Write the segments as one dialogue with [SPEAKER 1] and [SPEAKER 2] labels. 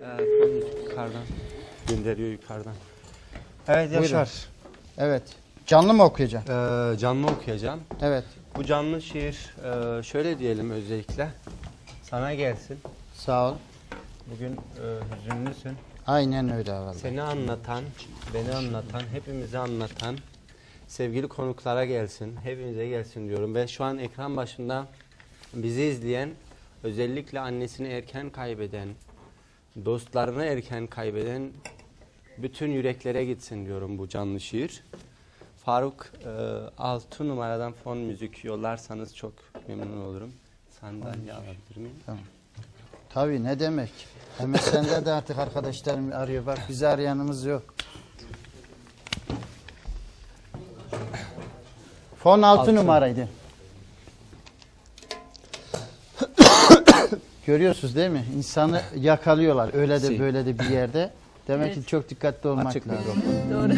[SPEAKER 1] Fon müzik yukarıdan gönderiyor yukarıdan. Evet Yaşar.
[SPEAKER 2] Buyurun. Evet. Canlı mı okuyacağım?
[SPEAKER 1] Canlı okuyacağım.
[SPEAKER 2] Evet.
[SPEAKER 1] Bu canlı şiir şöyle diyelim özellikle. Sana gelsin.
[SPEAKER 2] Sağ ol.
[SPEAKER 1] Bugün hüzünlüsün.
[SPEAKER 2] Aynen öyle vallahi.
[SPEAKER 1] Seni anlatan, beni anlatan, hepimizi anlatan sevgili konuklara gelsin. Hepimize gelsin diyorum. Ve şu an ekran başında bizi izleyen, özellikle annesini erken kaybeden, dostlarını erken kaybeden bütün yüreklere gitsin diyorum bu canlı şiir. Faruk 6 numaradan fon müzik yollarsanız çok memnun olurum. Sandalye alabilir miyim?
[SPEAKER 2] Tamam. Tabii, ne demek. MSN'de de artık arkadaşlarım arıyor. Bak, bizi arayanımız yok. Fon 6 numaraydı. Görüyorsunuz değil mi? İnsanı yakalıyorlar. Öyle de böyle de bir yerde. Demek ki çok dikkatli olmak
[SPEAKER 1] Açık
[SPEAKER 2] lazım.
[SPEAKER 3] Doğru.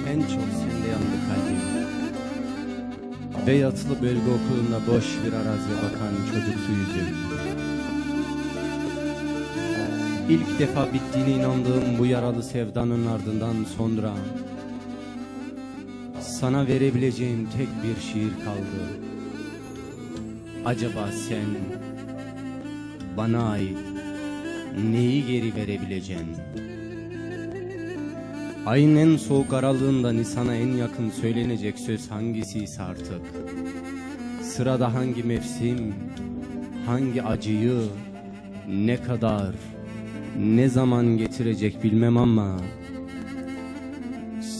[SPEAKER 4] En çok sende yandı kalbim. Ve yatılı bölge okulunda boş bir araziye bakan çocuksu yüzüm. İlk defa bittiğine inandığım bu yaralı sevdanın ardından sonra sana verebileceğim tek bir şiir kaldı. Acaba sen bana ait neyi geri verebileceksin? Ayın en soğuk aralığında Nisan'a en yakın söylenecek söz hangisiyse artık. Sırada hangi mevsim, hangi acıyı, ne kadar, ne zaman getirecek bilmem ama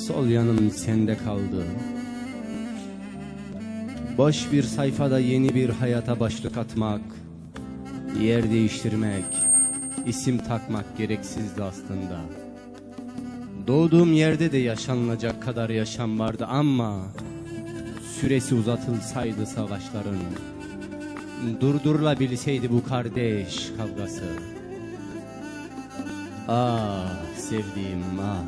[SPEAKER 4] sol yanım sende kaldı. Boş bir sayfada yeni bir hayata başlık atmak, yer değiştirmek, isim takmak gereksizdi aslında. Doğduğum yerde de yaşanılacak kadar yaşam vardı ama süresi uzatılsaydı savaşların, durdurulabilseydi bu kardeş kavgası. Ah sevdiğim ah,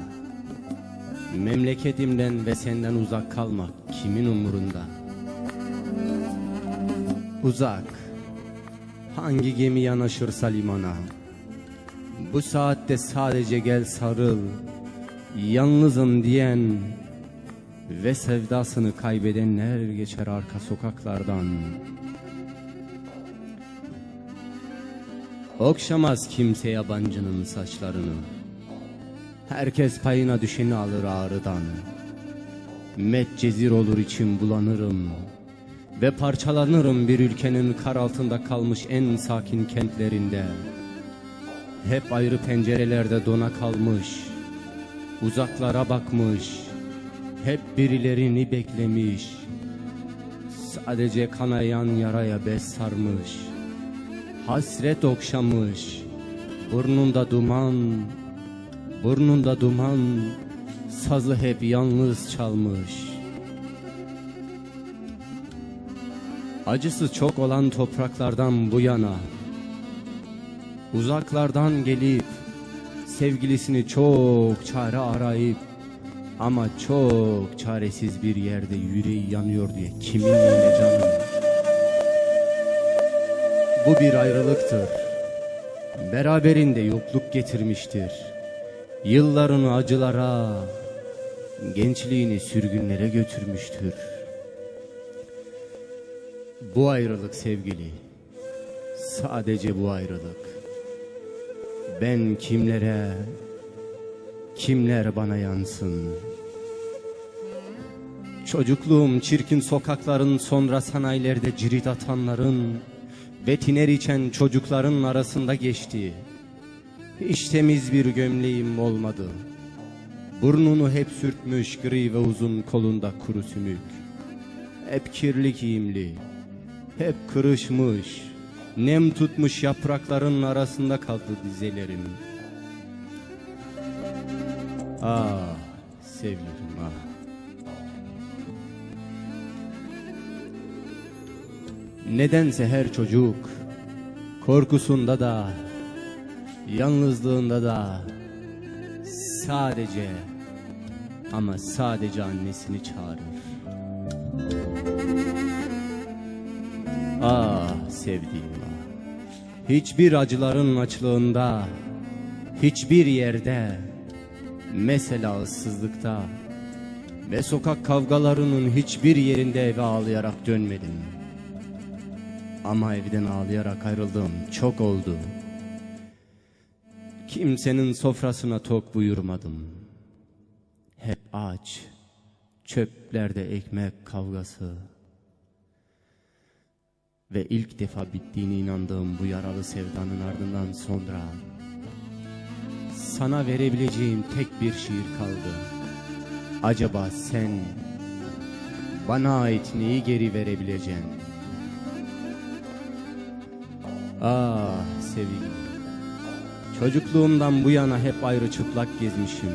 [SPEAKER 4] memleketimden ve senden uzak kalmak kimin umurunda? Uzak, hangi gemi yanaşırsa limana, bu saatte sadece gel sarıl, yalnızım diyen ve sevdasını kaybedenler geçer arka sokaklardan. Okşamaz kimse yabancının saçlarını, herkes payına düşeni alır ağrıdan. Medcezir olur içim bulanırım ve parçalanırım bir ülkenin kar altında kalmış en sakin kentlerinde. Hep ayrı pencerelerde dona kalmış, uzaklara bakmış, hep birilerini beklemiş. Sadece kanayan yaraya bez sarmış, hasret okşamış, burnunda duman, sazı hep yalnız çalmış. Acısı çok olan topraklardan bu yana, uzaklardan gelip sevgilisini çok çare arayıp ama çok çaresiz bir yerde yüreği yanıyor diye kimin neyine canım. Bu bir ayrılıktır, beraberinde yokluk getirmiştir. Yıllarını acılara, gençliğini sürgünlere götürmüştür. Bu ayrılık sevgili, sadece bu ayrılık. Ben kimlere, kimler bana yansın? Çocukluğum çirkin sokakların, sonra sanayilerde cirit atanların ve tiner içen çocukların arasında geçti. Hiç temiz bir gömleğim olmadı. Burnunu hep sürtmüş gri ve uzun kolunda kuru sümük. Hep kirli giyimli, hep kırışmış, nem tutmuş yaprakların arasında kaldı dizelerim. Ah sevgilim ah. Nedense her çocuk korkusunda da, yalnızlığında da sadece ama sadece annesini çağırır. Ah sevdiğim ah. Hiçbir acıların açlığında, hiçbir yerde, mesela ıssızlıkta ve sokak kavgalarının hiçbir yerinde eve ağlayarak dönmedim. Ama evden ağlayarak ayrıldığım çok oldu. Kimsenin sofrasına tok buyurmadım. Hep aç, çöplerde ekmek kavgası. Ve ilk defa bittiğine inandığım bu yaralı sevdanın ardından sonra sana verebileceğim tek bir şiir kaldı. Acaba sen bana ait neyi geri verebileceksin? Ah sevgilim, çocukluğumdan bu yana hep ayrı çıplak gezmişim.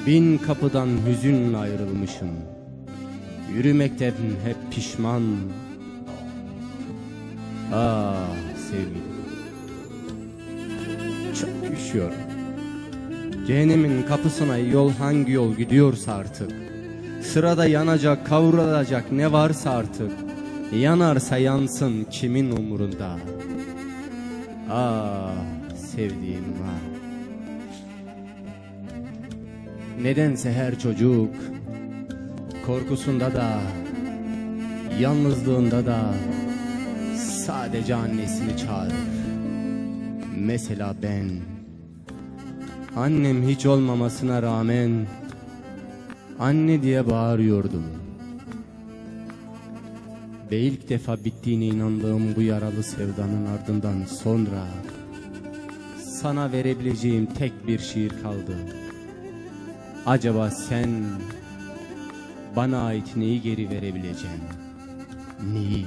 [SPEAKER 4] Bin kapıdan hüzünle ayrılmışım. Yürümekten hep pişman. Ah sevgilim, çok üşüyorum. Cehennemin kapısına yol hangi yol gidiyorsa artık, sırada yanacak kavrulacak ne varsa artık, yanarsa yansın kimin umurunda. Ah sevdiğim ah. Nedense her çocuk korkusunda da yalnızlığında da sadece annesini çağırır. Mesela ben, annem hiç olmamasına rağmen anne diye bağırıyordum. Ve ilk defa bittiğine inandığım bu yaralı sevdanın ardından sonra sana verebileceğim tek bir şiir kaldı. Acaba sen bana ait neyi geri verebileceksin? Neyi?